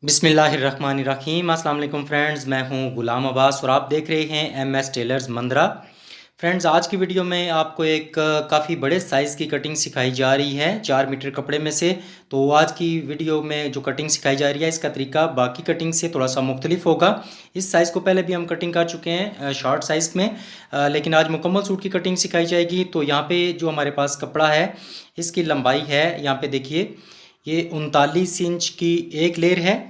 बिस्मिल्लाहिर्रहमानिर्रहीम। अस्सलाम वालेकुम फ्रेंड्स, मैं हूं गुलाम अब्बास और आप देख रहे हैं एमएस टेलर्स मंदरा। फ्रेंड्स, आज की वीडियो में आपको एक काफ़ी बड़े साइज़ की कटिंग सिखाई जा रही है 4 मीटर कपड़े में से। तो आज की वीडियो में जो कटिंग सिखाई जा रही है इसका तरीका बाकी कटिंग से थोड़ा सा मुख्तलिफ होगा। इस साइज़ को पहले भी हम कटिंग कर चुके हैं शॉर्ट साइज़ में, लेकिन आज मुकम्मल सूट की कटिंग सिखाई जाएगी। तो यहाँ पे जो हमारे पास कपड़ा है इसकी लंबाई है, यहाँ पे देखिए, ये 39 इंच की एक लेयर है।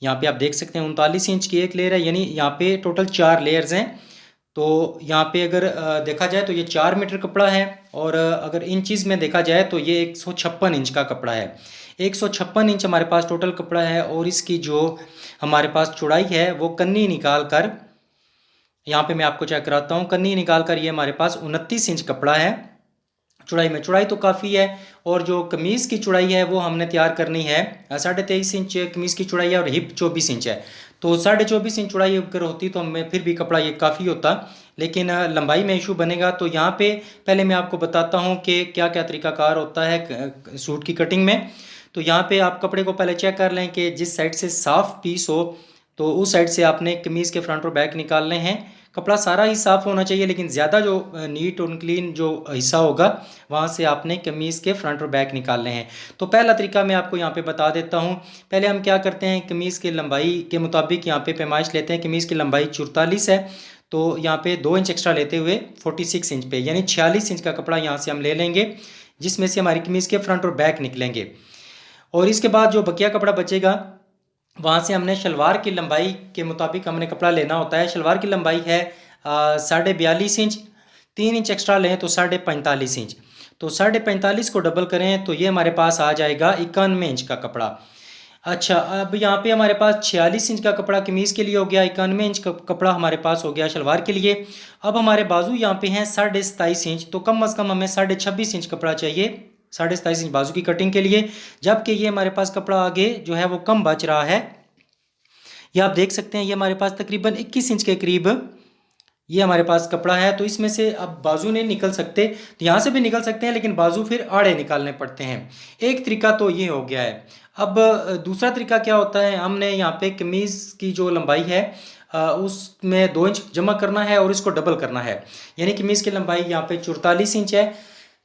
यहाँ पे आप देख सकते हैं 39 इंच की एक लेयर है, यानी यहाँ पे टोटल 4 लेयर्स हैं। तो यहाँ पे अगर देखा जाए तो ये 4 मीटर कपड़ा है, और अगर इंचज़ में देखा जाए तो ये 156 इंच का कपड़ा है। 156 इंच हमारे पास टोटल कपड़ा है, और इसकी जो हमारे पास चौड़ाई है वो कन्नी निकाल कर, यहाँ पे मैं आपको चेक कराता हूँ, कन्नी निकाल कर ये हमारे पास 29 इंच कपड़ा है। चौड़ाई तो काफ़ी है। और जो कमीज़ की चौड़ाई है वो हमने तैयार करनी है 23.5 इंच कमीज़ की चौड़ाई है, और हिप 24 इंच है। तो 24.5 इंच चौड़ाई अगर होती तो हमें फिर भी कपड़ा ये काफ़ी होता, लेकिन लंबाई में इशू बनेगा। तो यहाँ पे पहले मैं आपको बताता हूँ कि क्या क्या तरीकाकार होता है सूट की कटिंग में। तो यहाँ पे आप कपड़े को पहले चेक कर लें कि जिस साइड से साफ़ पीस हो तो उस साइड से आपने कमीज़ के फ्रंट और बैक निकालने हैं। कपड़ा सारा ही साफ़ होना चाहिए, लेकिन ज़्यादा जो नीट और क्लीन जो हिस्सा होगा वहाँ से आपने कमीज़ के फ्रंट और बैक निकालने हैं। तो पहला तरीका मैं आपको यहाँ पे बता देता हूँ। पहले हम क्या करते हैं, कमीज़ की लंबाई के मुताबिक यहाँ पे पैमाइश लेते हैं। कमीज़ की लंबाई 44 है, तो यहाँ पे 2 इंच एक्स्ट्रा लेते हुए 46 इंच पे, यानी 46 इंच का कपड़ा यहाँ से हम ले लेंगे, जिसमें से हमारी कमीज़ के फ्रंट और बैक निकलेंगे। और इसके बाद जो बकिया कपड़ा बचेगा वहाँ से हमने शलवार की लंबाई के मुताबिक हमने कपड़ा लेना होता है। शलवार की लंबाई है 42.5 इंच, 3 इंच एक्स्ट्रा लें तो 45.5 इंच। तो 45.5 को डबल करें तो ये हमारे पास आ जाएगा 91 इंच का कपड़ा। अच्छा, अब यहाँ पे हमारे पास 46 इंच का कपड़ा कमीज़ के लिए हो गया, 91 इंच का कपड़ा हमारे पास हो गया शलवार के लिए। अब हमारे बाजू यहाँ पे हैं 27.5 इंच, तो कम अज़ कम हमें 26.5 इंच कपड़ा चाहिए 27.5 इंच बाजू की कटिंग के लिए। जबकि ये हमारे पास कपड़ा आगे जो है वो कम बच रहा है। ये आप देख सकते हैं, ये हमारे पास तकरीबन 21 इंच के करीब ये हमारे पास कपड़ा है। तो इसमें से अब बाजू नहीं निकल सकते, तो यहाँ से भी निकल सकते हैं, लेकिन बाजू फिर आड़े निकालने पड़ते हैं। एक तरीका तो ये हो गया है। अब दूसरा तरीका क्या होता है, हमने यहाँ पे कमीज़ की जो लंबाई है उसमें 2 इंच जमा करना है और इसको डबल करना है। यानी कमीज़ की लंबाई यहाँ पे 44 इंच है,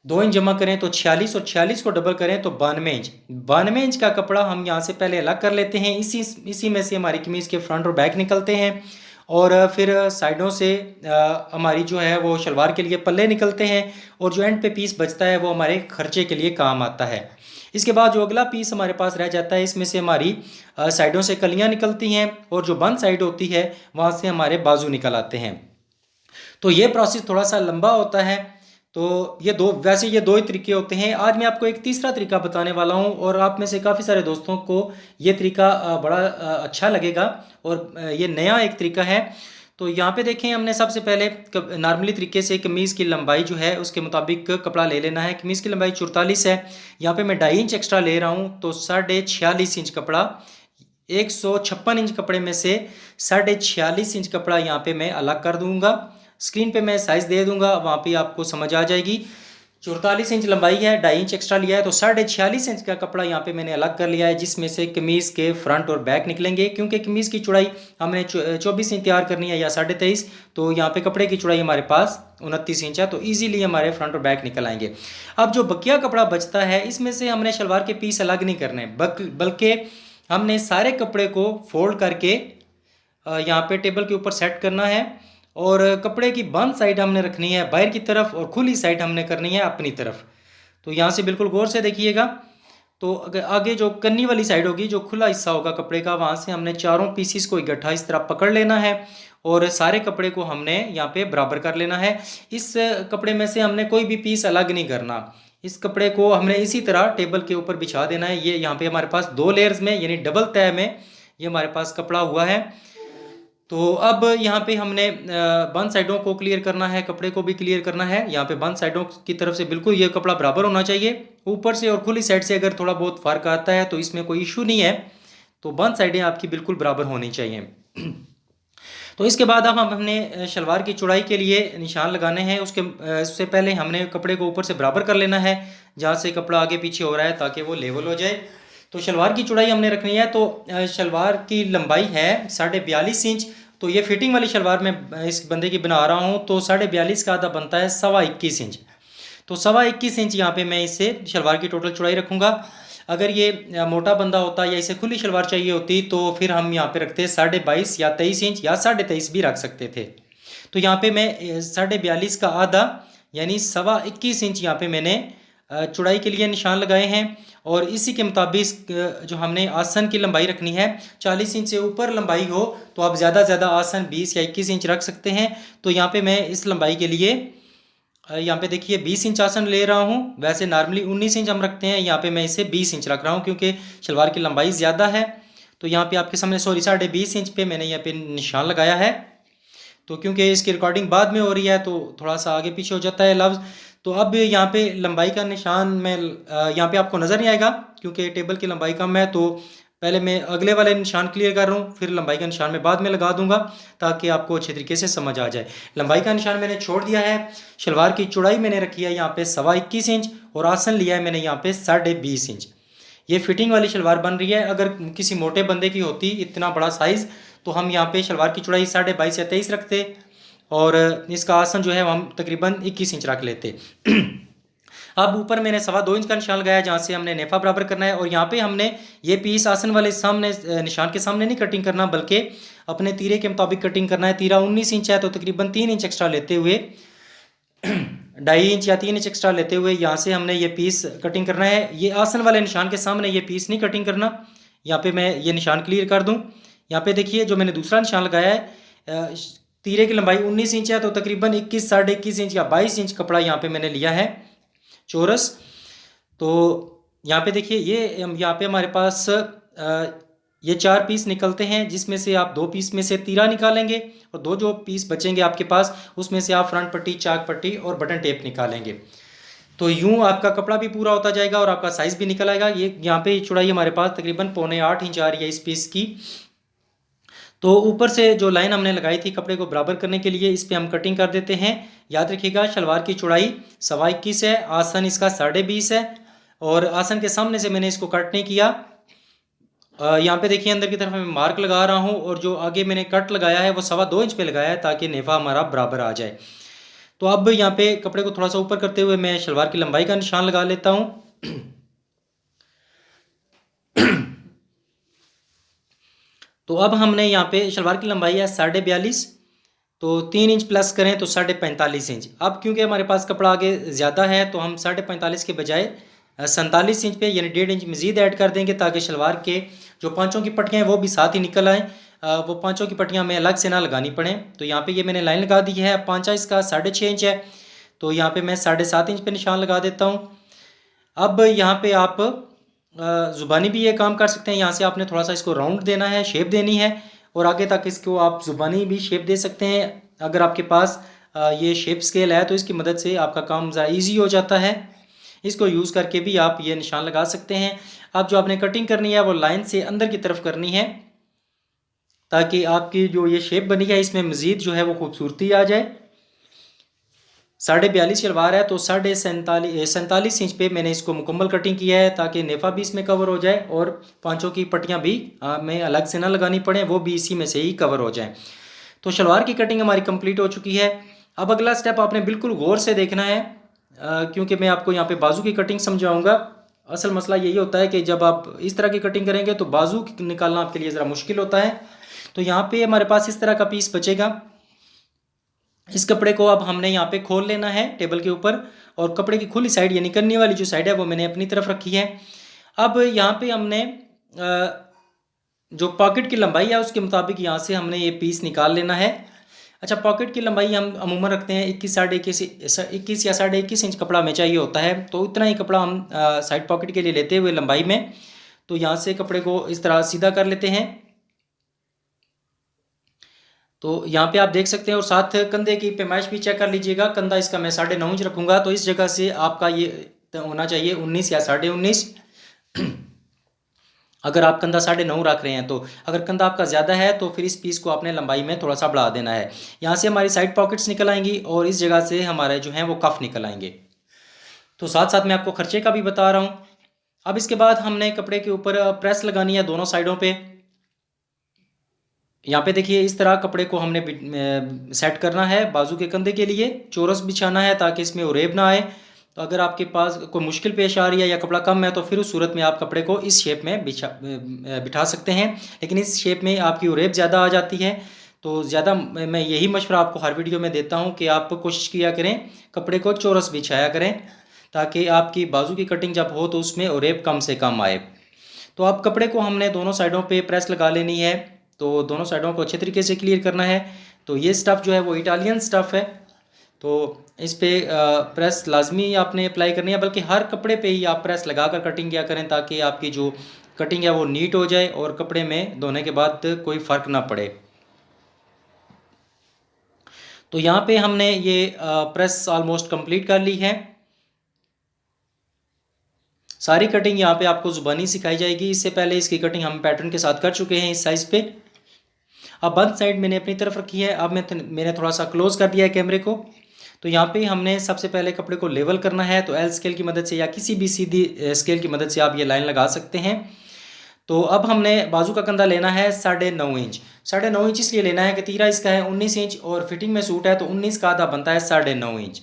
2 इंच जमा करें तो 46, और 46 को डबल करें तो 92 इंच। 92 इंच का कपड़ा हम यहाँ से पहले अलग कर लेते हैं। इसी में से हमारी कमीज़ के फ्रंट और बैक निकलते हैं, और फिर साइडों से हमारी जो है वो शलवार के लिए पल्ले निकलते हैं, और जो एंड पे पीस बचता है वो हमारे खर्चे के लिए काम आता है। इसके बाद जो अगला पीस हमारे पास रह जाता है, इसमें से हमारी साइडों से कलियाँ निकलती हैं, और जो बंद साइड होती है वहाँ से हमारे बाजू निकल आते हैं। तो ये प्रोसेस थोड़ा सा लंबा होता है। तो ये दो ही तरीके होते हैं। आज मैं आपको एक तीसरा तरीका बताने वाला हूँ, और आप में से काफ़ी सारे दोस्तों को ये तरीका बड़ा अच्छा लगेगा, और ये नया एक तरीका है। तो यहाँ पे देखें, हमने सबसे पहले नॉर्मली तरीके से कमीज़ की लंबाई जो है उसके मुताबिक कपड़ा ले लेना है। कमीज़ की लंबाई 44 है, यहाँ पे मैं 2.5 इंच एक्स्ट्रा ले रहा हूँ, तो 46.5 इंच कपड़ा, 156 इंच कपड़े में से 46.5 इंच कपड़ा यहाँ पे मैं अलग कर दूंगा। स्क्रीन पे मैं साइज़ दे दूंगा, वहाँ पे आपको समझ आ जाएगी। 44 इंच लंबाई है, 2.5 इंच एक्स्ट्रा लिया है, तो 46.5 इंच का कपड़ा यहाँ पे मैंने अलग कर लिया है, जिसमें से कमीज़ के फ्रंट और बैक निकलेंगे। क्योंकि कमीज़ की चौड़ाई हमने 24 इंच तैयार करनी है या 23.5, तो यहाँ पे कपड़े की चौड़ाई हमारे पास 29 इंच है, तो ईजिली हमारे फ्रंट और बैक निकल आएंगे। अब जो बकिया कपड़ा बचता है इसमें से हमने शलवार के पीस अलग नहीं करने, बल्कि हमने सारे कपड़े को फोल्ड करके यहाँ पे टेबल के ऊपर सेट करना है, और कपड़े की बंद साइड हमने रखनी है बाहर की तरफ, और खुली साइड हमने करनी है अपनी तरफ। तो यहाँ से बिल्कुल गौर से देखिएगा। तो अगर आगे जो कन्नी वाली साइड होगी, जो खुला हिस्सा होगा कपड़े का, वहाँ से हमने चारों पीसीस को इकट्ठा इस तरह पकड़ लेना है, और सारे कपड़े को हमने यहाँ पे बराबर कर लेना है। इस कपड़े में से हमने कोई भी पीस अलग नहीं करना। इस कपड़े को हमने इसी तरह टेबल के ऊपर बिछा देना है। ये यहाँ पे हमारे पास 2 लेयर्स में, यानी डबल तह में ये हमारे पास कपड़ा हुआ है। तो अब यहाँ पे हमने बंद साइडों को क्लियर करना है, कपड़े को भी क्लियर करना है। यहाँ पे बंद साइडों की तरफ से बिल्कुल ये कपड़ा बराबर होना चाहिए। ऊपर से और खुली साइड से अगर थोड़ा बहुत फ़र्क आता है तो इसमें कोई इशू नहीं है। तो बंद साइडें आपकी बिल्कुल बराबर होनी चाहिए। तो इसके बाद अब हमने शलवार की चौड़ाई के लिए निशान लगाने हैं। उससे पहले हमने कपड़े को ऊपर से बराबर कर लेना है, जहाँ से कपड़ा आगे पीछे हो रहा है, ताकि वो लेवल हो जाए। तो शलवार की चौड़ाई हमने रखनी है, तो शलवार की लंबाई है 42.5 इंच। तो ये फिटिंग वाली शलवार मैं इस बंदे की बना रहा हूँ, तो 42.5 का आधा बनता है 21.25 इंच। तो 21.25 इंच यहाँ पे मैं इससे शलवार की टोटल चौड़ाई रखूँगा। अगर ये मोटा बंदा होता या इसे खुली शलवार चाहिए होती तो फिर हम यहाँ पे रखते 22.5 या 23 इंच या 23.5 भी रख सकते थे। तो यहाँ पे मैं 42.5 का आधा यानी 21.25 इंच यहाँ पे मैंने चौड़ाई के लिए निशान लगाए हैं। और इसी के मुताबिक जो हमने आसन की लंबाई रखनी है, 40 इंच से ऊपर लंबाई हो तो आप ज़्यादा से ज़्यादा आसन 20 या 21 इंच रख सकते हैं। तो यहाँ पे मैं इस लंबाई के लिए यहाँ पे देखिए 20 इंच आसन ले रहा हूँ। वैसे नॉर्मली 19 इंच हम रखते हैं, यहाँ पे मैं इसे 20 इंच रख रहा हूँ क्योंकि शलवार की लंबाई ज़्यादा है। तो यहाँ पे आपके सामने 20.5 इंच पे मैंने यहाँ पे निशान लगाया है। तो क्योंकि इसकी रिकॉर्डिंग बाद में हो रही है तो थोड़ा सा आगे पीछे हो जाता है लफ्ज़। तो अब यहाँ पे लंबाई का निशान मैं यहाँ पे आपको नज़र नहीं आएगा क्योंकि टेबल की लंबाई कम है। तो पहले मैं अगले वाले निशान क्लियर कर रहा हूँ, फिर लंबाई का निशान मैं बाद में लगा दूंगा ताकि आपको अच्छे तरीके से समझ आ जाए। लंबाई का निशान मैंने छोड़ दिया है। शलवार की चौड़ाई मैंने रखी है यहाँ पे 21.25 इंच और आसन लिया है मैंने यहाँ पे 20.5 इंच। ये फिटिंग वाली शलवार बन रही है। अगर किसी मोटे बंदे की होती इतना बड़ा साइज़ तो हम यहाँ पे शलवार की चौड़ाई 22.5 या 23 रखते और इसका आसन जो है हम तकरीबन 21 इंच रख लेते। अब ऊपर मैंने 2.25 इंच का निशान लगाया जहाँ से हमने नेफा बराबर करना है। और यहाँ पे हमने ये पीस आसन वाले सामने निशान के सामने नहीं कटिंग करना बल्कि अपने तीरे के मुताबिक कटिंग करना है। तीरा 19 इंच है तो तकरीबन 3 इंच एक्स्ट्रा लेते हुए 2.5 इंच या 3 इंच एक्स्ट्रा लेते हुए यहाँ से हमने ये पीस कटिंग करना है। ये आसन वाले निशान के सामने ये पीस नहीं कटिंग करना। यहाँ पे मैं ये निशान क्लियर कर दूँ। यहाँ पे देखिए जो मैंने दूसरा निशान लगाया है, तीरे की लंबाई 19 इंच है तो तकरीबन 21, 21.5 इंच या 22 इंच कपड़ा यहाँ पे मैंने लिया है चौरस। तो यहाँ पे देखिए ये यहाँ पे हमारे पास ये 4 पीस निकलते हैं जिसमें से आप 2 पीस में से तीरा निकालेंगे और 2 जो पीस बचेंगे आपके पास उसमें से आप फ्रंट पट्टी, चाक पट्टी और बटन टेप निकालेंगे। तो यूँ आपका कपड़ा भी पूरा होता जाएगा और आपका साइज़ भी निकल आएगा। ये यहाँ पे चौड़ाई हमारे पास तकरीबन 7.25 इंच आ रही है इस पीस की। तो ऊपर से जो लाइन हमने लगाई थी कपड़े को बराबर करने के लिए इस पे हम कटिंग कर देते हैं। याद रखिएगा शलवार की चौड़ाई 21.25 है, आसन इसका 20.5 है और आसन के सामने से मैंने इसको कट नहीं किया। यहाँ पे देखिए अंदर की तरफ मैं मार्क लगा रहा हूँ और जो आगे मैंने कट लगाया है वो 2.25 इंच पे लगाया है ताकि नेफा हमारा बराबर आ जाए। तो अब यहाँ पे कपड़े को थोड़ा सा ऊपर करते हुए मैं शलवार की लंबाई का निशान लगा लेता हूँ। तो अब हमने यहाँ पे शलवार की लंबाई है 42.5, तो 3 इंच प्लस करें तो 45.5 इंच। अब क्योंकि हमारे पास कपड़ा आगे ज़्यादा है तो हम 45.5 के बजाय 47 इंच पे यानी 1.5 इंच मज़ीद ऐड कर देंगे ताकि शलवार के जो पाँचों की पट्टियाँ हैं वो भी साथ ही निकल आएँ। वो पाँचों की पट्टियाँ हमें अलग से ना लगानी पड़े। तो यहाँ पे ये मैंने लाइन लगा दी है। पाँचा इसका 6.5 इंच है तो यहाँ पे मैं 7.5 इंच पे निशान लगा देता हूँ। अब यहाँ पे आप ज़ुबानी भी ये काम कर सकते हैं। यहाँ से आपने थोड़ा सा इसको राउंड देना है, शेप देनी है और आगे तक इसको आप ज़ुबानी भी शेप दे सकते हैं। अगर आपके पास ये शेप स्केल है तो इसकी मदद से आपका काम ज़्यादा ईजी हो जाता है। इसको यूज़ करके भी आप ये निशान लगा सकते हैं। अब जो आपने कटिंग करनी है वो लाइन से अंदर की तरफ करनी है ताकि आपकी जो ये शेप बनी है इसमें मज़ीद जो है वो खूबसूरती आ जाए। 42.5 शलवार है तो 47 इंच पे मैंने इसको मुकम्मल कटिंग किया है ताकि नेफा भी इसमें कवर हो जाए और पाँचों की पट्टियाँ भी हमें अलग से ना लगानी पड़े, वो भी इसी में से ही कवर हो जाए। तो शलवार की कटिंग हमारी कंप्लीट हो चुकी है। अब अगला स्टेप आपने बिल्कुल गौर से देखना है क्योंकि मैं आपको यहाँ पे बाजू की कटिंग समझाऊंगा। असल मसला यही होता है कि जब आप इस तरह की कटिंग करेंगे तो बाजू निकालना आपके लिए ज़रा मुश्किल होता है। तो यहाँ पे हमारे पास इस तरह का पीस बचेगा। इस कपड़े को अब हमने यहाँ पे खोल लेना है टेबल के ऊपर और कपड़े की खुली साइड यानी करने वाली जो साइड है वो मैंने अपनी तरफ रखी है। अब यहाँ पे हमने जो पॉकेट की लंबाई है उसके मुताबिक यहाँ से हमने ये पीस निकाल लेना है। अच्छा, पॉकेट की लंबाई हम अमूमन रखते हैं 21 या 21.5 इंच कपड़ा हमें चाहिए होता है तो इतना ही कपड़ा हम साइड पॉकेट के लिए लेते हुए लंबाई में। तो यहाँ से कपड़े को इस तरह सीधा कर लेते हैं। तो यहाँ पे आप देख सकते हैं और साथ कंधे की पैमाइश भी चेक कर लीजिएगा। कंधा इसका मैं 9.5 इंच रखूँगा तो इस जगह से आपका ये होना चाहिए 19 या 19.5। अगर आप कंधा 9.5 रख रहे हैं तो अगर कंधा आपका ज़्यादा है तो फिर इस पीस को आपने लंबाई में थोड़ा सा बढ़ा देना है। यहाँ से हमारी साइड पॉकेट्स निकल आएंगी और इस जगह से हमारे जो हैं वो कफ निकल आएंगे। तो साथ साथ मैं आपको खर्चे का भी बता रहा हूँ। अब इसके बाद हमने कपड़े के ऊपर प्रेस लगानी है दोनों साइडों पे। यहाँ पे देखिए इस तरह कपड़े को हमने सेट करना है। बाजू के कंधे के लिए चौरस बिछाना है ताकि इसमें उरेब ना आए। तो अगर आपके पास कोई मुश्किल पेश आ रही है या कपड़ा कम है तो फिर उस सूरत में आप कपड़े को इस शेप में बिठा सकते हैं, लेकिन इस शेप में आपकी उरेब ज़्यादा आ जाती है। तो ज़्यादा मैं यही मशवरा आपको हर वीडियो में देता हूँ कि आप कोशिश किया करें कपड़े को चौरस बिछाया करें, ताकि आपकी बाजू की कटिंग जब हो तो उसमें उरेब कम से कम आए। तो अब कपड़े को हमने दोनों साइडों पे प्रेस लगा लेनी है। तो दोनों साइडों को अच्छे तरीके से क्लियर करना है। तो ये स्टफ़ जो है वो इटालियन स्टफ़ है, तो इस पे प्रेस लाजमी आपने अप्लाई करनी है, बल्कि हर कपड़े पे ही आप प्रेस लगा कर कटिंग किया करें ताकि आपकी जो कटिंग है वो नीट हो जाए और कपड़े में धोने के बाद कोई फ़र्क ना पड़े। तो यहाँ पे हमने ये प्रेस ऑलमोस्ट कंप्लीट कर ली है। सारी कटिंग यहाँ पे आपको ज़ुबानी सिखाई जाएगी। इससे पहले इसकी कटिंग हम पैटर्न के साथ कर चुके हैं इस साइज़ पे। अब बंद साइड मैंने अपनी तरफ रखी है। अब मैंने थोड़ा सा क्लोज़ कर दिया है कैमरे को। तो यहाँ पे हमने सबसे पहले कपड़े को लेवल करना है। तो एल स्केल की मदद से या किसी भी सीधी स्केल की मदद से आप ये लाइन लगा सकते हैं। तो अब हमने बाजू का कंधा लेना है 9.5 इंच। 9.5 इंच इसलिए लेना है कि तीरा इसका है 19 इंच और फिटिंग में सूट है तो 19 का आधा बनता है 9.5 इंच।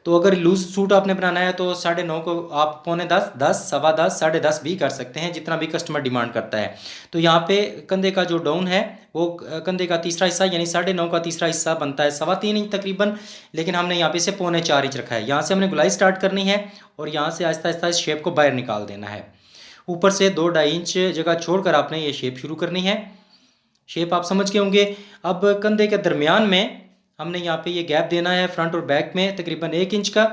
तो अगर लूज सूट आपने बनाना है तो 9.5 को आप 9.25, 10, 10.25, 10.5 भी कर सकते हैं, जितना भी कस्टमर डिमांड करता है। तो यहाँ पे कंधे का जो डाउन है वो कंधे का तीसरा हिस्सा यानी 9.5 का तीसरा हिस्सा बनता है 3.25 इंच तकरीबन, लेकिन हमने यहाँ पे से 3.25 इंच रखा है। यहाँ से हमने गुलाई स्टार्ट करनी है और यहाँ से आहिस्ता आहिस्ता इस शेप को बाहर निकाल देना है। ऊपर से 2-2.5 इंच जगह छोड़कर आपने ये शेप शुरू करनी है। शेप आप समझ के होंगे। अब कंधे के दरमियान में हमने यहाँ पे ये गैप देना है फ्रंट और बैक में तकरीबन 1 इंच का।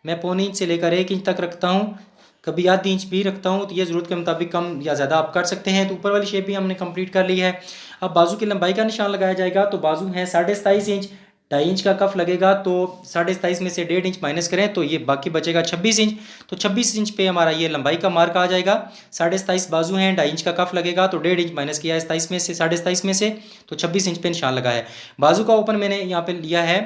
मैं 0.25 इंच से लेकर 1 इंच तक रखता हूँ, कभी आधी इंच भी रखता हूँ। तो ये ज़रूरत के मुताबिक कम या ज़्यादा आप कर सकते हैं। तो ऊपर वाली शेप भी हमने कंप्लीट कर ली है। अब बाजू की लंबाई का निशान लगाया जाएगा। तो बाजू है 27.5 इंच, 2.5 इंच का कफ लगेगा। तो 27.5 में से 1.5 इंच माइनस करें तो ये बाकी बचेगा 26 इंच। तो 26 इंच पे हमारा ये लंबाई का मार्क आ जाएगा। 27.5 बाजू हैं, 2.5 इंच का कफ लगेगा तो 1.5 इंच माइनस किया है 27 में से, 27.5 में से, तो 26 इंच पे निशान लगा है। बाजू का ओपन मैंने यहाँ पे लिया है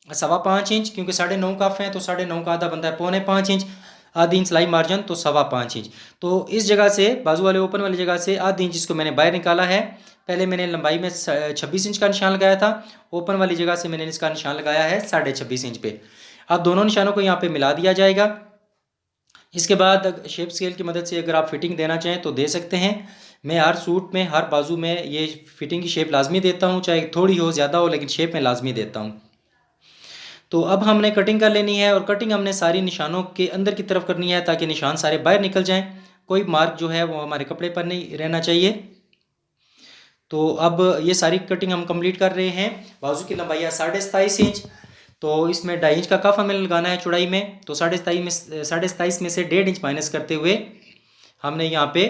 5.25 इंच, क्योंकि 9.5 कफ है तो 9.5 का आधा बनता है 4.25 इंच, आधी इंच सिलाई मार्जिन तो 5.25 इंच। तो इस जगह से बाजू वाले ओपन वाली जगह से आधी इंच इसको मैंने बाहर निकाला है। पहले मैंने लंबाई में 26 इंच का निशान लगाया था, ओपन वाली जगह से मैंने इसका निशान लगाया है 26.5 इंच पे। अब दोनों निशानों को यहाँ पे मिला दिया जाएगा। इसके बाद शेप स्केल की मदद से अगर आप फिटिंग देना चाहें तो दे सकते हैं। मैं हर सूट में हर बाजू में ये फिटिंग की शेप लाजमी देता हूँ, चाहे थोड़ी हो ज़्यादा हो, लेकिन शेप में लाजमी देता हूँ। तो अब हमने कटिंग कर लेनी है और कटिंग हमने सारी निशानों के अंदर की तरफ करनी है ताकि निशान सारे बाहर निकल जाएं। कोई मार्क जो है वो हमारे कपड़े पर नहीं रहना चाहिए। तो अब ये सारी कटिंग हम कंप्लीट कर रहे हैं। बाजू की लंबाई है 27.5 इंच, तो इसमें 2.5 इंच का कफ हमें लगाना है चौड़ाई में। तो 27.5 में से 1.5 इंच माइनस करते हुए हमने यहाँ पे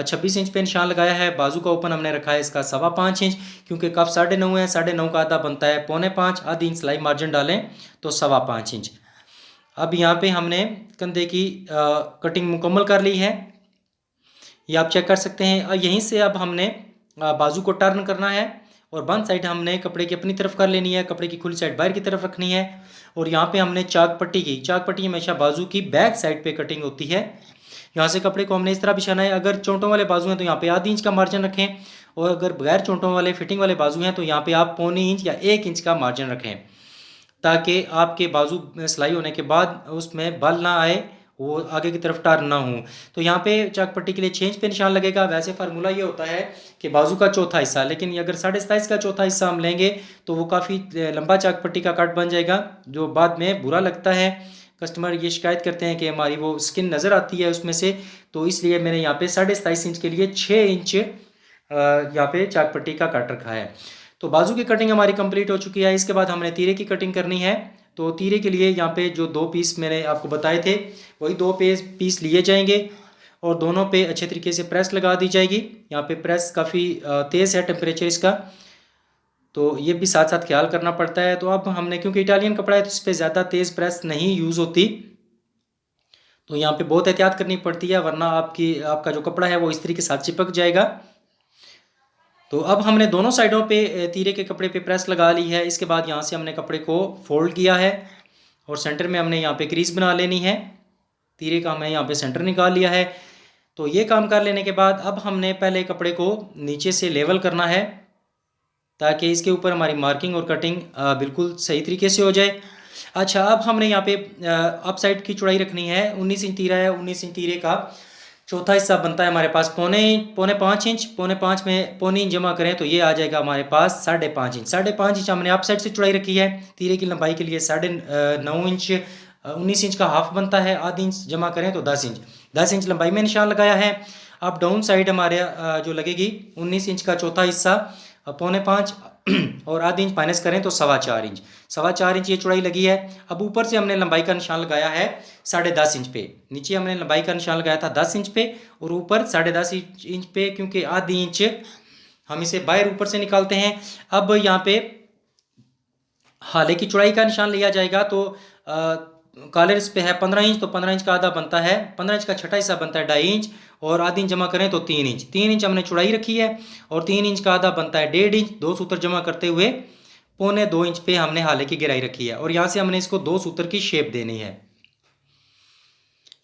26 इंच पे निशान लगाया है। बाजू का ओपन हमने रखा है इसका 5.25 इंच, क्योंकि कफ 9.5 है, 9.5 का आधा बनता है 4.25, आधी इंच सिलाई मार्जिन डालें तो 5.25 इंच। अब यहाँ पे हमने कंधे की कटिंग मुकम्मल कर ली है, ये आप चेक कर सकते हैं। और यहीं से अब हमने बाजू को टर्न करना है और बंद साइड हमने कपड़े की अपनी तरफ कर लेनी है, कपड़े की खुली साइड बाहर की तरफ रखनी है। और यहाँ पे हमने चाक पट्टी हमेशा बाजू की बैक साइड पे कटिंग होती है। यहाँ से कपड़े को हमने इस तरह बिछाना है। अगर चोंटों वाले बाजू हैं तो यहाँ पे आधी इंच का मार्जिन रखें, और अगर बगैर चोंटों वाले फिटिंग वाले बाजू हैं तो यहाँ पे आप 0.25 इंच या 1 इंच का मार्जिन रखें, ताकि आपके बाजू सिलाई होने के बाद उसमें बल ना आए, वो आगे की तरफ टर्न ना हो। तो यहाँ पे चाक पट्टी के लिए 6 इंच पे निशान लगेगा। वैसे फार्मूला ये होता है कि बाजू का चौथा हिस्सा, लेकिन अगर 27.5 का चौथा हिस्सा हम लेंगे तो वो काफ़ी लंबा चाक पट्टी का कट बन जाएगा, जो बाद में बुरा लगता है। कस्टमर ये शिकायत करते हैं कि हमारी वो स्किन नज़र आती है उसमें से। तो इसलिए मैंने यहाँ पे 27.5 इंच के लिए 6 इंच यहाँ पे चाक पट्टी का कट रखा है। तो बाजू की कटिंग हमारी कंप्लीट हो चुकी है। इसके बाद हमने तीरे की कटिंग करनी है। तो तीरे के लिए यहाँ पे जो 2 पीस मैंने आपको बताए थे वही 2 पीस लिए जाएंगे और दोनों पे अच्छे तरीके से प्रेस लगा दी जाएगी। यहाँ पे प्रेस काफ़ी तेज़ है टेम्परेचर इसका, तो ये भी साथ साथ ख्याल करना पड़ता है। तो अब हमने, क्योंकि इटालियन कपड़ा है तो इस पर ज़्यादा तेज़ प्रेस नहीं यूज़ होती, तो यहाँ पे बहुत एहतियात करनी पड़ती है, वरना आपका जो कपड़ा है वो इस तरीके के साथ चिपक जाएगा। तो अब हमने दोनों साइडों पे तीरे के कपड़े पे प्रेस लगा ली है। इसके बाद यहाँ से हमने कपड़े को फोल्ड किया है और सेंटर में हमने यहाँ पे क्रीज बना लेनी है तीरे का हमने यहाँ पे सेंटर निकाल लिया है। तो ये काम कर लेने के बाद अब हमने पहले कपड़े को नीचे से लेवल करना है ताकि इसके ऊपर हमारी मार्किंग और कटिंग बिल्कुल सही तरीके से हो जाए। अच्छा, अब हमने यहाँ पे अप साइड की चौड़ाई रखनी है। 19 इंच तीरा है, 19 इंच तीरे का चौथा हिस्सा बनता है हमारे पास पौने 5 इंच। पौने 5 में पौने इंच जमा करें तो ये आ जाएगा हमारे पास 5.5 इंच। 5.5 इंच हमने अप साइड से चौड़ाई रखी है। तीरे की लंबाई के लिए 9.5 इंच 19 इंच का हाफ बनता है, आधी इंच जमा करें तो 10 इंच लंबाई में निशान लगाया है। अब डाउन साइड हमारे जो लगेगी 19 इंच का चौथा हिस्सा पौने 5 और आधी इंच माइनस करें तो 4.25 इंच ये चौड़ाई लगी है। अब ऊपर से हमने लंबाई का निशान लगाया है 10.5 इंच पे। नीचे हमने लंबाई का निशान लगाया था 10 इंच पे और ऊपर 10.5 इंच पे, क्योंकि आधी इंच हम इसे बाहर ऊपर से निकालते हैं। अब यहाँ पे हाले की चौड़ाई का निशान लिया जाएगा तो कॉलर इस पे है 15 इंच, तो 15 इंच का आधा बनता है, 15 इंच का छठा हिस्सा बनता है 2.5 इंच और आधी इंच जमा करें तो 3 इंच। 3 इंच हमने चौड़ाई रखी है और 3 इंच का आधा बनता है 1.5 इंच। 2 सूत्र जमा करते हुए पौने 2 इंच पे हमने हाले की गहराई रखी है और यहाँ से हमने इसको 2 सूत्र की शेप देनी है।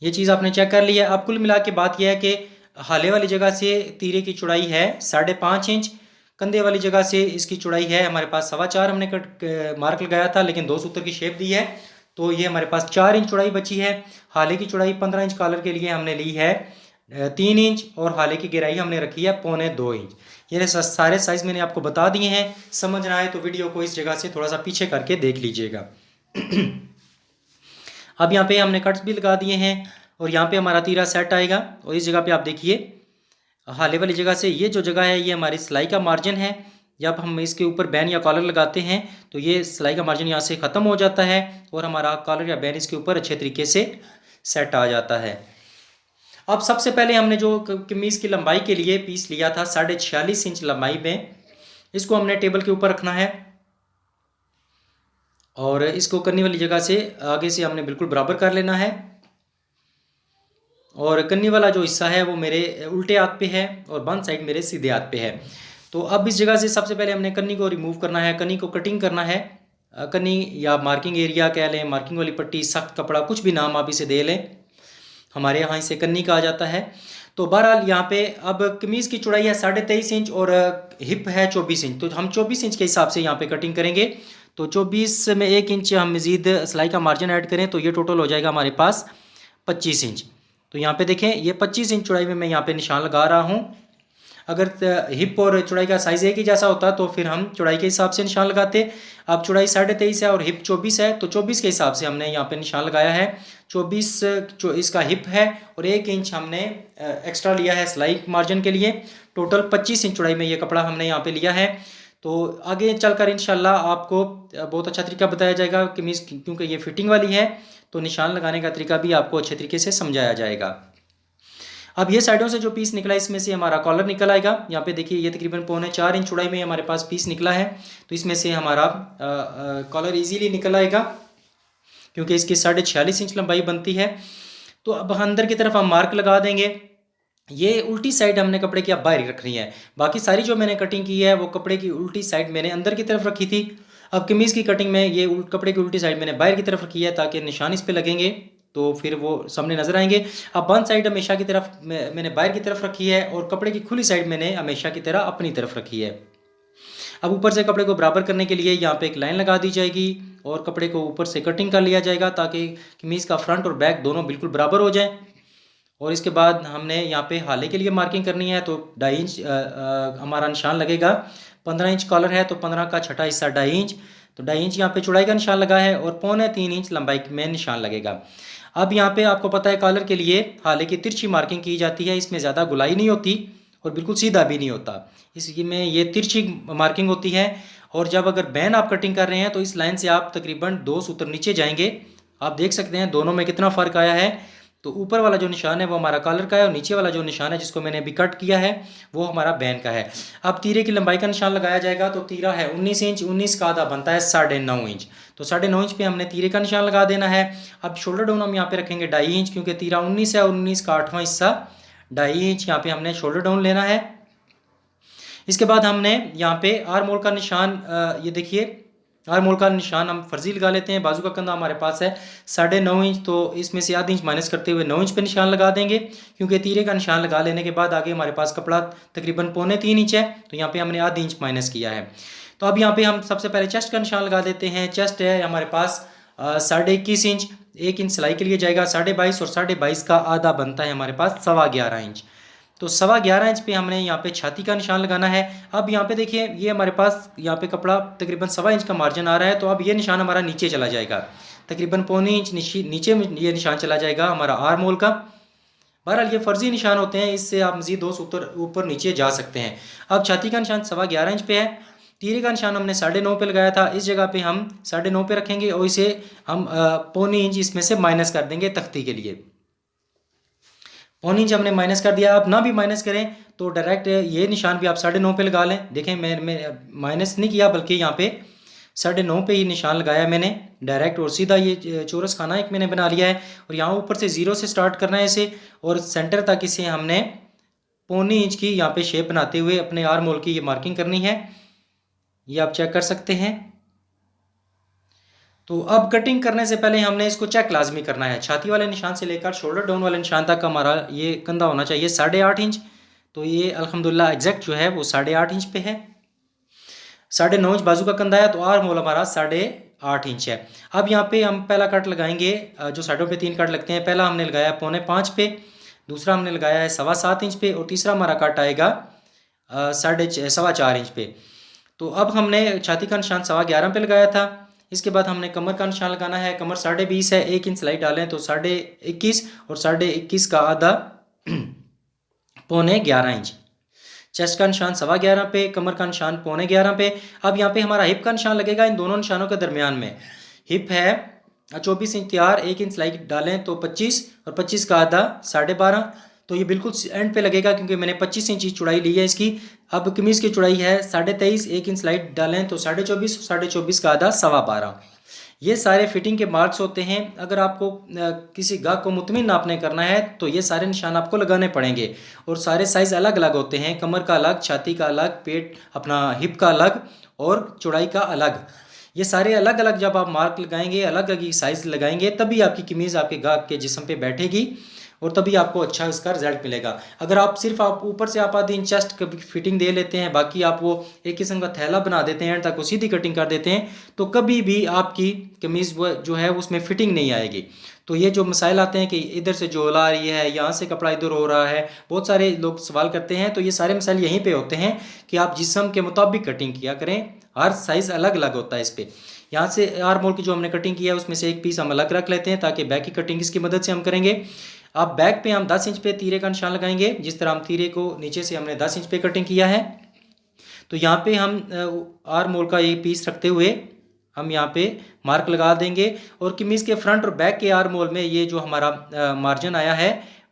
ये चीज़ आपने चेक कर लिया। अब कुल मिला के बात यह है कि हाले वाली जगह से तीरे की चौड़ाई है 5.5 इंच, कंधे वाली जगह से इसकी चौड़ाई है हमारे पास 4.25 हमने मार्क लगाया था, लेकिन 2 सूत्र की शेप दी है तो ये हमारे पास 4 इंच चौड़ाई बची है। हाले की चौड़ाई 15 इंच कॉलर के लिए हमने ली है 3 इंच और हाले की गहराई हमने रखी है पौने 2 इंच। ये सारे साइज़ मैंने आपको बता दिए हैं। समझ ना आए तो वीडियो को इस जगह से थोड़ा सा पीछे करके देख लीजिएगा। अब यहाँ पे हमने कट्स भी लगा दिए हैं और यहाँ पे हमारा तीरा सेट आएगा और इस जगह पे आप देखिए हाले वाली जगह से ये जो जगह है ये हमारी सिलाई का मार्जिन है। जब हम इसके ऊपर बैन या कॉलर लगाते हैं तो ये सिलाई का मार्जिन यहाँ से ख़त्म हो जाता है और हमारा कॉलर या बैन इसके ऊपर अच्छे तरीके से सेट आ जाता है। अब सबसे पहले हमने जो कमीज़ की लंबाई के लिए पीस लिया था 46.5 इंच लंबाई में, इसको हमने टेबल के ऊपर रखना है और इसको करने वाली जगह से आगे से हमने बिल्कुल बराबर कर लेना है और कन्नी वाला जो हिस्सा है वो मेरे उल्टे हाथ पे है और बंद साइड मेरे सीधे हाथ पे है। तो अब इस जगह से सबसे पहले हमने कन्नी को रिमूव करना है, कन्नी को कटिंग करना है। कन्नी या मार्किंग एरिया कह लें, मार्किंग वाली पट्टी, सख्त कपड़ा, कुछ भी नाम आप इसे दे लें, हमारे यहाँ इसे कन्नी कहा जाता है। तो बहरहाल यहाँ पे अब कमीज़ की चौड़ाई है 23.5 इंच और हिप है 24 इंच, तो हम 24 इंच के हिसाब से यहाँ पे कटिंग करेंगे। तो 24 में 1 इंच हम मज़ीद सिलाई का मार्जिन ऐड करें तो ये टोटल हो जाएगा हमारे पास 25 इंच। तो यहाँ पे देखें ये 25 इंच चौड़ाई में मैं यहाँ पे निशान लगा रहा हूँ। अगर हिप और चौड़ाई का साइज़ एक ही जैसा होता तो फिर हम चौड़ाई के हिसाब से निशान लगाते। अब चौड़ाई 23.5 है और हिप 24 है तो 24 के हिसाब से हमने यहाँ पे निशान लगाया है। 24 इसका हिप है और 1 इंच हमने एक्स्ट्रा लिया है सिलाई मार्जिन के लिए। टोटल 25 इंच चौड़ाई में ये कपड़ा हमने यहाँ पे लिया है। तो आगे चलकर इंशाल्लाह आपको बहुत अच्छा तरीका बताया जाएगा कमीज़, क्योंकि ये फिटिंग वाली है तो निशान लगाने का तरीका भी आपको अच्छे तरीके से समझाया जाएगा। अब ये साइडों से जो पीस निकला इसमें से हमारा कॉलर निकल आएगा। यहाँ पे देखिए ये तकरीबन पौने 4 इंच चौड़ाई में हमारे पास पीस निकला है तो इसमें से हमारा कॉलर इजीली निकल आएगा क्योंकि इसकी 46.5 इंच लंबाई बनती है। तो अब अंदर की तरफ हम मार्क लगा देंगे। ये उल्टी साइड हमने कपड़े की अब बाहर रखनी है, बाकी सारी जो मैंने कटिंग की है वो कपड़े की उल्टी साइड मैंने अंदर की तरफ रखी थी। अब कमीज़ की कटिंग में ये कपड़े की उल्टी साइड मैंने बाहर की तरफ रखी है ताकि निशान इस पे लगेंगे तो फिर वो सामने नजर आएंगे। अब बंद साइड हमेशा की तरफ मैंने बाहर की तरफ रखी है और कपड़े की खुली साइड मैंने हमेशा की तरह अपनी तरफ रखी है। अब ऊपर से कपड़े को बराबर करने के लिए यहाँ पे एक लाइन लगा दी जाएगी और कपड़े को ऊपर से कटिंग कर लिया जाएगा ताकि कमीज़ का फ्रंट और बैक दोनों बिल्कुल बराबर हो जाए। और इसके बाद हमने यहाँ पे हाले के लिए मार्किंग करनी है तो 2.5 इंच हमारा निशान लगेगा। 15 इंच कॉलर है तो 15 का छठा हिस्सा 2.5 इंच, तो 2.5 इंच यहाँ पे चौड़ाई का निशान लगा है और पौने 3 इंच लंबाई में निशान लगेगा। अब यहाँ पे आपको पता है कॉलर के लिए हाले की तिरछी मार्किंग की जाती है, इसमें ज़्यादा गुलाई नहीं होती और बिल्कुल सीधा भी नहीं होता, इसमें ये तिरछी मार्किंग होती है। और जब अगर बैन आप कटिंग कर रहे हैं तो इस लाइन से आप तकरीबन 2 सूत्र नीचे जाएंगे। आप देख सकते हैं दोनों में कितना फ़र्क आया है। तो ऊपर वाला जो निशान है वो हमारा कॉलर का है और नीचे वाला जो निशान है जिसको मैंने अभी कट किया है वो हमारा बैन का है। अब तीरे की लंबाई का निशान लगाया जाएगा तो तीरा है 19 इंच, 19 का आधा बनता है 9.5 इंच, तो 9.5 इंच पे हमने तीरे का निशान लगा देना है। अब शोल्डर डाउन हम यहाँ पे रखेंगे 2.5 इंच क्योंकि तीरा 19 है और 19 का 8वां हिस्सा 2.5 इंच यहाँ पे हमने शोल्डर डाउन लेना है। इसके बाद हमने यहाँ पे आर्म होल का निशान ये देखिए आर्म होल का निशान हम फर्जी लगा लेते हैं। बाजू का कंधा हमारे पास है 9.5 इंच, तो इसमें से आधी इंच माइनस करते हुए 9 इंच पे निशान लगा देंगे, क्योंकि तीरे का निशान लगा लेने के बाद आगे हमारे पास कपड़ा तकरीबन 3.25 इंच है, तो यहाँ पे हमने आधी इंच माइनस किया है। तो अब यहाँ पे हम सबसे पहले चेस्ट का निशान लगा देते हैं। चेस्ट है हमारे पास 21.5 इंच, 1 इंच सिलाई के लिए जाएगा 22.5, और 22.5 का आधा बनता है हमारे पास 11.25 इंच। तो 11.25 इंच पे हमने यहाँ पे छाती का निशान लगाना है। अब यहाँ पे देखिए ये हमारे पास यहाँ पे कपड़ा तकरीबन 1.25 इंच का मार्जिन आ रहा है, तो अब ये निशान हमारा नीचे चला जाएगा, तकरीबन 0.25 इंच नीचे ये निशान चला जाएगा हमारा आर्म होल का। बहरहाल ये फर्जी निशान होते हैं, इससे आप मजीद 2 ऊपर नीचे जा सकते हैं। अब छाती का निशान 11.25 इंच पे है। तीरे का निशान हमने 9.5 पे लगाया था, इस जगह पे हम 9.5 पे रखेंगे और इसे हम 0.25 इंच इसमें से माइनस कर देंगे तख्ती के लिए। 0.25 इंच हमने माइनस कर दिया। अब ना भी माइनस करें तो डायरेक्ट ये निशान भी आप 9.5 पे लगा लें। देखें मैं माइनस नहीं किया, बल्कि यहाँ पे 9.5 पे ही निशान लगाया मैंने डायरेक्ट, और सीधा ये चौरस खाना एक मैंने बना लिया है। और यहाँ ऊपर से 0 से स्टार्ट करना है इसे, और सेंटर तक इसे हमने 0.25 इंच की यहाँ पे शेप बनाते हुए अपने आर्म होल की ये मार्किंग करनी है। ये आप चेक कर सकते हैं। तो अब कटिंग करने से पहले हमने इसको चेक लाजमी करना है। छाती वाले निशान से लेकर शोल्डर डाउन वाले निशान तक हमारा ये कंधा होना चाहिए 8.5 इंच। तो ये अल्हम्दुलिल्लाह एग्जैक्ट जो है वो 8.5 इंच पे है। 9.5 इंच बाजू का कंधा है, तो आर्म होल हमारा 8.5 इंच है। अब यहाँ पे हम पहला कट लगाएंगे, जो साइडों पे 3 कट लगते हैं। पहला हमने लगाया 4.25 पे, दूसरा हमने लगाया है 7.25 इंच पे, और तीसरा हमारा कट आएगा 4.5 इंच पे। तो अब हमने छाती का निशान 11.25 पे लगाया था। इसके बाद हमने कमर का निशान लगाना है। कमर 20.5 है, 1 इंच सिलाई डालें तो 21.5, और 21.5 का आधा 11.25 इंच। चेस्ट का निशान 11.25 पे, कमर का निशान 11.25 पे। अब यहाँ पे हमारा हिप का निशान लगेगा इन दोनों निशानों के दरमियान में। हिप है 24 इंच तैयार, 1 इंच सिलाई डालें तो 25, और 25 का आधा 12.5। तो ये बिल्कुल एंड पे लगेगा, क्योंकि मैंने 25 इंच की चौड़ाई ली है इसकी। अब कमीज़ की चौड़ाई है 23.5, 1 इंच सिलाई डालें तो 24.5, 24.5 का आधा 12.25। ये सारे फिटिंग के मार्क्स होते हैं। अगर आपको किसी गाहक को मुतमिन नापने करना है तो ये सारे निशान आपको लगाने पड़ेंगे, और सारे साइज़ अलग अलग होते हैं। कमर का अलग, छाती का अलग, पेट अपना हिप का अलग, और चौड़ाई का अलग। ये सारे अलग अलग जब आप मार्क लगाएंगे, अलग अलग साइज़ लगाएंगे, तभी आपकी कमीज़ आपके गाहक के जिस्म पे बैठेगी, और तभी आपको अच्छा इसका रिजल्ट मिलेगा। अगर आप सिर्फ आप ऊपर से आप आधी इंच चेस्ट की फिटिंग दे लेते हैं, बाकी आप वो एक किस्म का थैला बना देते हैं, एंड तक वो सीधी कटिंग कर देते हैं, तो कभी भी आपकी कमीज़ जो है उसमें फिटिंग नहीं आएगी। तो ये जो मसाइल आते हैं कि इधर से झोल आ रही है, यहाँ से कपड़ा इधर हो रहा है, बहुत सारे लोग सवाल करते हैं, तो ये सारे मसाइल यहीं पे होते हैं कि आप जिस्म के मुताबिक कटिंग किया करें। हर साइज़ अलग अलग होता है इस पर। यहाँ से आर्म होल की जो हमने कटिंग किया है उसमें से एक पीस हम अलग रख लेते हैं, ताकि बैक की कटिंग इसकी मदद से हम करेंगे। अब बैक पे हम 10 इंच पे तीरे का निशान लगाएंगे। जिस तरह हम तीरे को नीचे से हमने 10 इंच पे कटिंग किया है, तो यहाँ पे हम आर्म होल का ये पीस रखते हुए हम यहाँ पे मार्क लगा देंगे। और कमीज़ के फ्रंट और बैक के आर्म होल में ये जो हमारा मार्जिन आया है,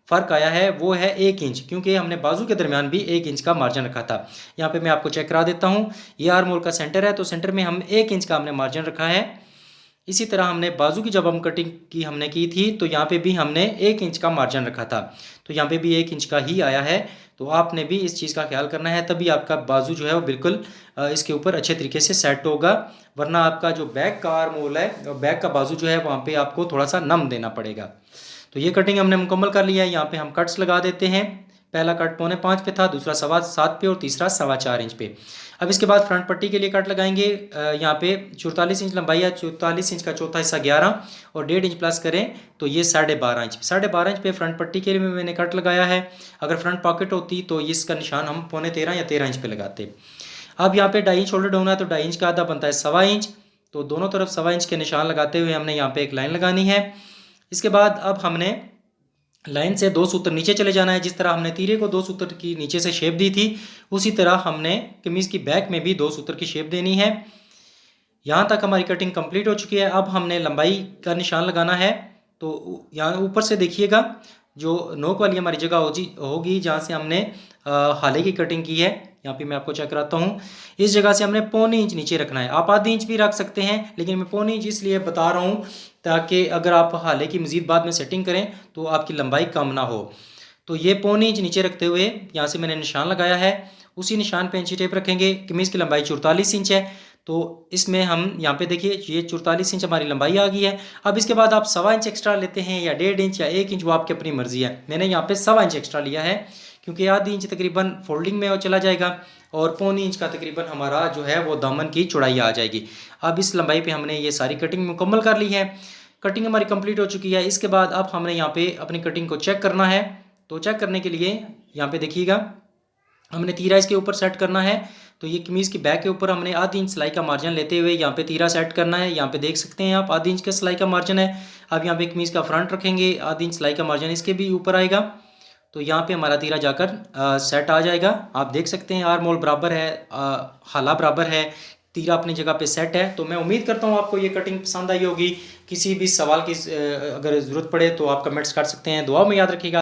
फ़र्क आया है, वो है 1 इंच, क्योंकि हमने बाजू के दरमियान भी 1 इंच का मार्जिन रखा था। यहाँ पे मैं आपको चेक करा देता हूँ। ये आर्म होल का सेंटर है, तो सेंटर में हम 1 इंच का हमने मार्जिन रखा है। इसी तरह हमने बाजू की जब हम कटिंग की हमने की थी, तो यहाँ पे भी हमने 1 इंच का मार्जिन रखा था, तो यहाँ पे भी 1 इंच का ही आया है। तो आपने भी इस चीज़ का ख्याल करना है, तभी आपका बाजू जो है वो बिल्कुल इसके ऊपर अच्छे तरीके से सेट होगा। वरना आपका जो बैक का आर्म होल है, बैक का बाजू जो है वहाँ पे आपको थोड़ा सा नम देना पड़ेगा। तो ये कटिंग हमने मुकम्मल कर लिया है। यहाँ पे हम कट्स लगा देते हैं। पहला कट 4.25 पे था, दूसरा 7.25 पे, और तीसरा 4.25 इंच पे। अब इसके बाद फ्रंट पट्टी के लिए कट लगाएंगे। यहाँ पे 44 इंच लंबाई है, 44 इंच का चौथा हिस्सा 11, और 1.5 इंच प्लस करें तो ये 12.5 इंच। 12.5 इंच पे फ्रंट पट्टी के लिए मैंने कट लगाया है। अगर फ्रंट पॉकेट होती तो इसका निशान हम 13.25 या 13 इंच पे लगाते। अब यहाँ पे 2.5 इंच शोल्डर डाउन है, तो 2.5 इंच का आधा बनता है 1.25 इंच। तो दोनों तरफ 1.25 इंच के निशान लगाते हुए हमने यहाँ पे एक लाइन लगानी है। इसके बाद अब हमने लाइन से 2 सूत्र नीचे चले जाना है। जिस तरह हमने तीरे को 2 सूत्र की नीचे से शेप दी थी, उसी तरह हमने कमीज़ की बैक में भी 2 सूत्र की शेप देनी है। यहाँ तक हमारी कटिंग कंप्लीट हो चुकी है। अब हमने लंबाई का निशान लगाना है। तो यहाँ ऊपर से देखिएगा, जो नोक वाली हमारी जगह होगी जहाँ से हमने हाले की कटिंग की है, यहाँ पे मैं आपको चेक कराता हूँ। इस जगह से हमने 0.25 इंच नीचे रखना है। आप आधी इंच भी रख सकते हैं, लेकिन मैं 0.25 इंच इसलिए बता रहा हूँ ताकि अगर आप हाले की मज़ीद बाद में सेटिंग करें तो आपकी लंबाई कम ना हो। तो ये 0.25 इंच नीचे रखते हुए यहाँ से मैंने निशान लगाया है। उसी निशान पे इंची टेप रखेंगे। कमीज़ की लंबाई 44 इंच है, तो इसमें हम यहाँ पे देखिए ये 44 इंच हमारी लंबाई आ गई है। अब इसके बाद आप 1.25 इंच एक्स्ट्रा लेते हैं या 1.5 इंच या 1 इंच, वो आपकी अपनी मर्जी है। मैंने यहाँ पे 1.25 इंच एक्स्ट्रा लिया है क्योंकि आधी इंच तकरीबन फोल्डिंग में वो चला जाएगा और पौनी इंच का तकरीबन हमारा जो है वो दामन की चौड़ाई आ जाएगी। अब इस लंबाई पे हमने ये सारी कटिंग मुकम्मल कर ली है। कटिंग हमारी कंप्लीट हो चुकी है। इसके बाद अब हमने यहाँ पे अपनी कटिंग को चेक करना है। तो चेक करने के लिए यहाँ पे देखिएगा हमने तीरा इसके ऊपर सेट करना है। तो ये कमीज़ की बैक के ऊपर हमने आधी इंच सिलाई का मार्जिन लेते हुए यहाँ पे तीरा सेट करना है। यहाँ पे देख सकते हैं आप आधी इंच का सिलाई का मार्जिन है। अब यहाँ पे कमीज़ का फ्रंट रखेंगे, आधी इंच सिलाई का मार्जिन इसके भी ऊपर आएगा। तो यहाँ पे हमारा तीरा जाकर सेट आ जाएगा। आप देख सकते हैं आर्म होल बराबर है, हाला बराबर है, तीरा अपनी जगह पे सेट है। तो मैं उम्मीद करता हूँ आपको ये कटिंग पसंद आई होगी। किसी भी सवाल की अगर ज़रूरत पड़े तो आप कमेंट्स कर सकते हैं। दुआ में याद रखिएगा।